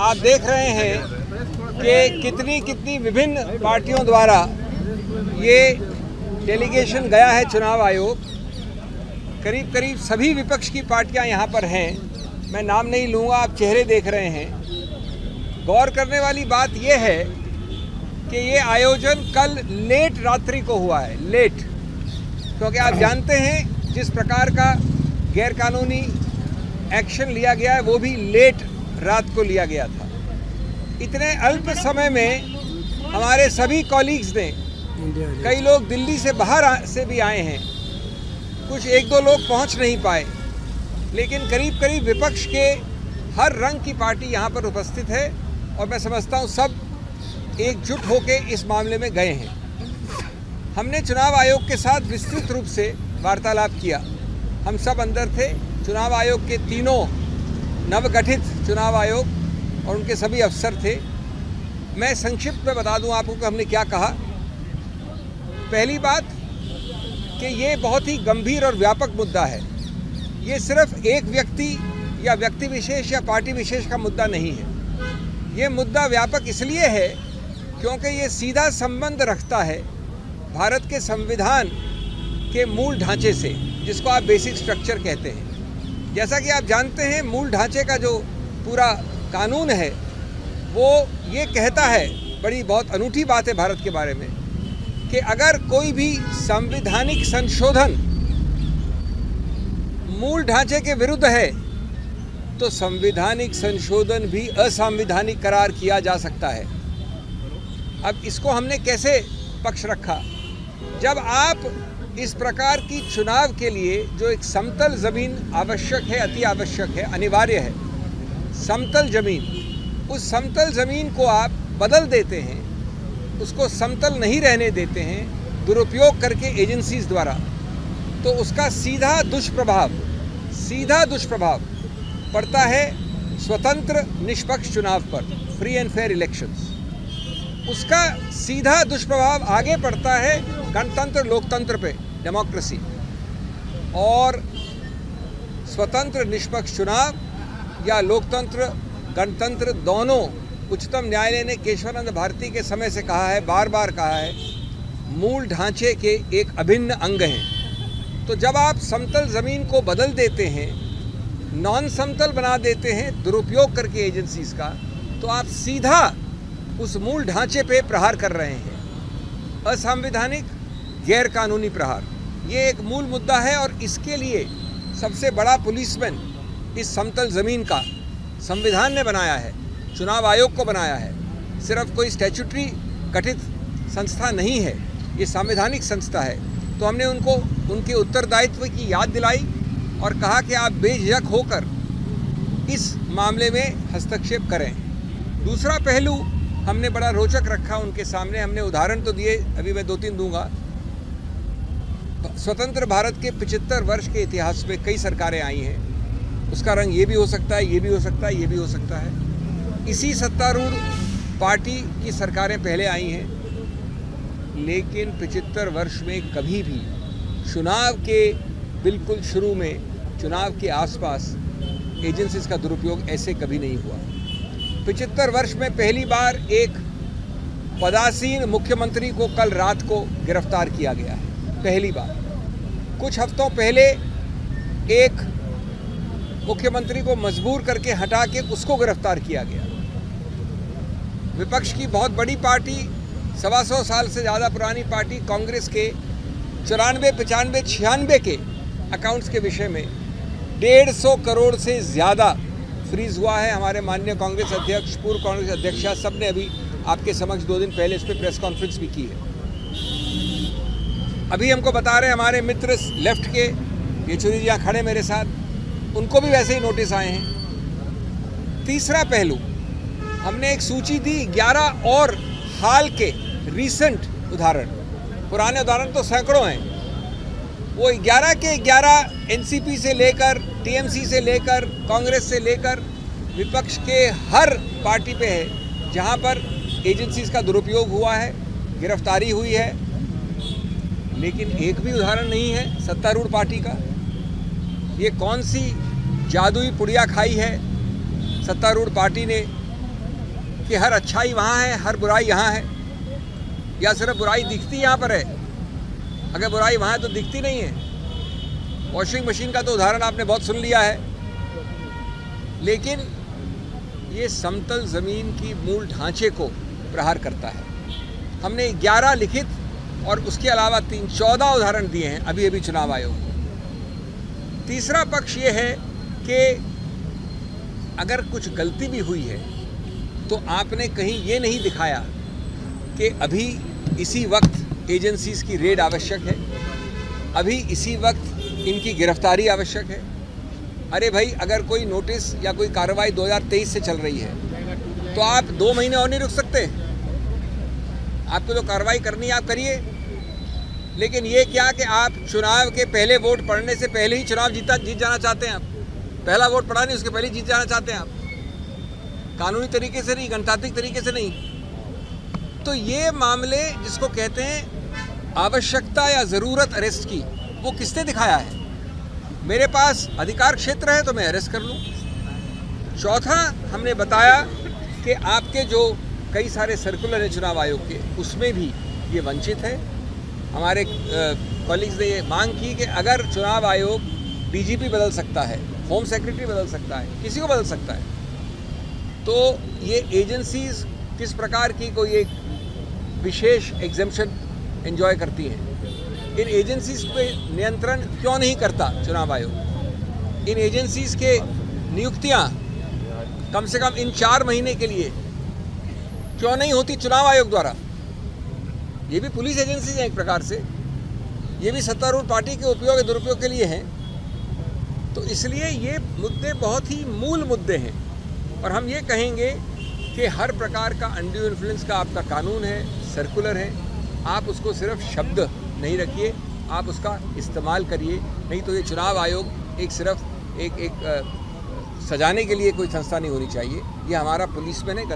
आप देख रहे हैं कि कितनी विभिन्न पार्टियों द्वारा ये डेलीगेशन गया है चुनाव आयोग। करीब सभी विपक्ष की पार्टियां यहाँ पर हैं। मैं नाम नहीं लूँगा, आप चेहरे देख रहे हैं। गौर करने वाली बात यह है कि ये आयोजन कल लेट रात्रि को हुआ है, लेट, क्योंकि आप जानते हैं जिस प्रकार का गैरकानूनी एक्शन लिया गया है वो भी लेट रात को लिया गया था। इतने अल्प समय में हमारे सभी कॉलीग्स ने, कई लोग दिल्ली से बाहर से भी आए हैं, कुछ एक दो लोग पहुंच नहीं पाए, लेकिन करीब विपक्ष के हर रंग की पार्टी यहाँ पर उपस्थित है और मैं समझता हूँ सब एकजुट होके इस मामले में गए हैं। हमने चुनाव आयोग के साथ विस्तृत रूप से वार्तालाप किया। हम सब अंदर थे। चुनाव आयोग के तीनों नवगठित चुनाव आयोग और उनके सभी अफसर थे। मैं संक्षिप्त में बता दूं आपको कि हमने क्या कहा। पहली बात कि ये बहुत ही गंभीर और व्यापक मुद्दा है। ये सिर्फ एक व्यक्ति या व्यक्ति विशेष या पार्टी विशेष का मुद्दा नहीं है। ये मुद्दा व्यापक इसलिए है क्योंकि ये सीधा संबंध रखता है भारत के संविधान के मूल ढांचे से, जिसको आप बेसिक स्ट्रक्चर कहते हैं। जैसा कि आप जानते हैं, मूल ढांचे का जो पूरा कानून है वो ये कहता है, बड़ी बहुत अनूठी बात है भारत के बारे में, कि अगर कोई भी संवैधानिक संशोधन मूल ढांचे के विरुद्ध है तो संवैधानिक संशोधन भी असंवैधानिक करार किया जा सकता है। अब इसको हमने कैसे पक्ष रखा? जब आप इस प्रकार की चुनाव के लिए जो एक समतल ज़मीन आवश्यक है, अति आवश्यक है, अनिवार्य है, समतल ज़मीन, उस समतल ज़मीन को आप बदल देते हैं, उसको समतल नहीं रहने देते हैं दुरुपयोग करके एजेंसीज द्वारा, तो उसका सीधा दुष्प्रभाव पड़ता है स्वतंत्र निष्पक्ष चुनाव पर, फ्री एंड फेयर इलेक्शंस। उसका सीधा दुष्प्रभाव आगे पड़ता है गणतंत्र लोकतंत्र पे, डेमोक्रेसी। और स्वतंत्र निष्पक्ष चुनाव या लोकतंत्र गणतंत्र दोनों उच्चतम न्यायालय ने केशवानंद भारती के समय से कहा है, बार बार कहा है, मूल ढांचे के एक अभिन्न अंग हैं। तो जब आप समतल ज़मीन को बदल देते हैं, नॉन समतल बना देते हैं दुरुपयोग करके एजेंसीज का, तो आप सीधा उस मूल ढांचे पे प्रहार कर रहे हैं, असंवैधानिक गैरकानूनी प्रहार। ये एक मूल मुद्दा है और इसके लिए सबसे बड़ा पुलिसमैन इस समतल ज़मीन का संविधान ने बनाया है, चुनाव आयोग को बनाया है। सिर्फ कोई स्टैट्यूटरी गठित संस्था नहीं है, ये संवैधानिक संस्था है। तो हमने उनको उनके उत्तरदायित्व की याद दिलाई और कहा कि आप बेझिझक होकर इस मामले में हस्तक्षेप करें। दूसरा पहलू हमने बड़ा रोचक रखा उनके सामने। हमने उदाहरण तो दिए, अभी मैं 2-3 दूंगा। स्वतंत्र भारत के 75 वर्ष के इतिहास में कई सरकारें आई हैं। उसका रंग ये भी हो सकता है, ये भी हो सकता है, ये भी हो सकता है। इसी सत्तारूढ़ पार्टी की सरकारें पहले आई हैं, लेकिन 75 वर्ष में कभी भी चुनाव के बिल्कुल शुरू में, चुनाव के आसपास एजेंसीज का दुरुपयोग ऐसे कभी नहीं हुआ। 75 वर्ष में पहली बार एक पदासीन मुख्यमंत्री को कल रात को गिरफ्तार किया गया है, पहली बार। कुछ हफ्तों पहले एक मुख्यमंत्री को मजबूर करके हटा के उसको गिरफ्तार किया गया। विपक्ष की बहुत बड़ी पार्टी, 125 साल से ज़्यादा पुरानी पार्टी कांग्रेस के 94, 95, 96 के अकाउंट्स के विषय में 150 करोड़ से ज़्यादा फ्रीज हुआ है। हमारे माननीय कांग्रेस अध्यक्ष, पूर्व कांग्रेस अध्यक्ष सब ने अभी आपके समक्ष 2 दिन पहले इस पर प्रेस कॉन्फ्रेंस भी की है। अभी हमको बता रहे हैं हमारे मित्र लेफ्ट के, येचुरी जी यहाँ खड़े मेरे साथ, उनको भी वैसे ही नोटिस आए हैं। तीसरा पहलू, हमने एक सूची दी 11 और हाल के रीसेंट उदाहरण। पुराने उदाहरण तो सैकड़ों हैं, वो 11 के 11 एनसीपी से लेकर, टीएमसी से लेकर, कांग्रेस से लेकर विपक्ष के हर पार्टी पे है जहां पर एजेंसीज का दुरुपयोग हुआ है, गिरफ्तारी हुई है। लेकिन एक भी उदाहरण नहीं है सत्तारूढ़ पार्टी का। ये कौन सी जादुई पुड़िया खाई है सत्तारूढ़ पार्टी ने कि हर अच्छाई वहाँ है, हर बुराई यहाँ है, या सिर्फ बुराई दिखती यहाँ पर है? अगर बुराई वहाँ है तो दिखती नहीं है। वॉशिंग मशीन का तो उदाहरण आपने बहुत सुन लिया है, लेकिन ये समतल ज़मीन की मूल ढांचे को प्रहार करता है। हमने 11 लिखित और उसके अलावा 14 उदाहरण दिए हैं अभी चुनाव आयोग को। तीसरा पक्ष ये है कि अगर कुछ गलती भी हुई है तो आपने कहीं ये नहीं दिखाया कि अभी इसी वक्त एजेंसीज़ की रेड आवश्यक है, अभी इसी वक्त इनकी गिरफ्तारी आवश्यक है। अरे भाई, अगर कोई नोटिस या कोई कार्रवाई 2023 से चल रही है तो आप 2 महीने और नहीं रुक सकते? आपको जो कार्रवाई करनी है आप करिए, लेकिन ये क्या कि आप चुनाव के पहले वोट पड़ने से पहले ही चुनाव जीत जाना चाहते हैं। आप पहला वोट पड़ा नहीं, उसके पहले जीत जाना चाहते हैं आप, कानूनी तरीके से नहीं, गणतांत्रिक तरीके से नहीं। तो ये मामले जिसको कहते हैं आवश्यकता या ज़रूरत अरेस्ट की, वो किसने दिखाया है? मेरे पास अधिकार क्षेत्र है तो मैं अरेस्ट कर लूँ। चौथा, हमने बताया कि आपके जो कई सारे सर्कुलर हैं चुनाव आयोग के, उसमें भी ये वंचित है। हमारे कॉलीग्स ने ये मांग की कि अगर चुनाव आयोग डीजीपी बदल सकता है, होम सेक्रेटरी बदल सकता है, किसी को बदल सकता है, तो ये एजेंसीज किस प्रकार की कोई एक विशेष एग्जेम्पशन एंजॉय करती हैं? इन एजेंसीज पे नियंत्रण क्यों नहीं करता चुनाव आयोग? इन एजेंसीज के नियुक्तियां कम से कम इन 4 महीने के लिए क्यों नहीं होती चुनाव आयोग द्वारा? ये भी पुलिस एजेंसीज हैं एक प्रकार से, ये भी सत्तारूढ़ पार्टी के उपयोग या दुरुपयोग के लिए हैं। तो इसलिए ये मुद्दे बहुत ही मूल मुद्दे हैं, और हम ये कहेंगे कि हर प्रकार का अनड्यू इन्फ्लुएंस का आपका कानून है, सर्कुलर है, आप उसको सिर्फ शब्द नहीं रखिए, आप उसका इस्तेमाल करिए। नहीं तो ये चुनाव आयोग एक सिर्फ एक सजाने के लिए कोई संस्था नहीं होनी चाहिए। ये हमारा पुलिस में नहीं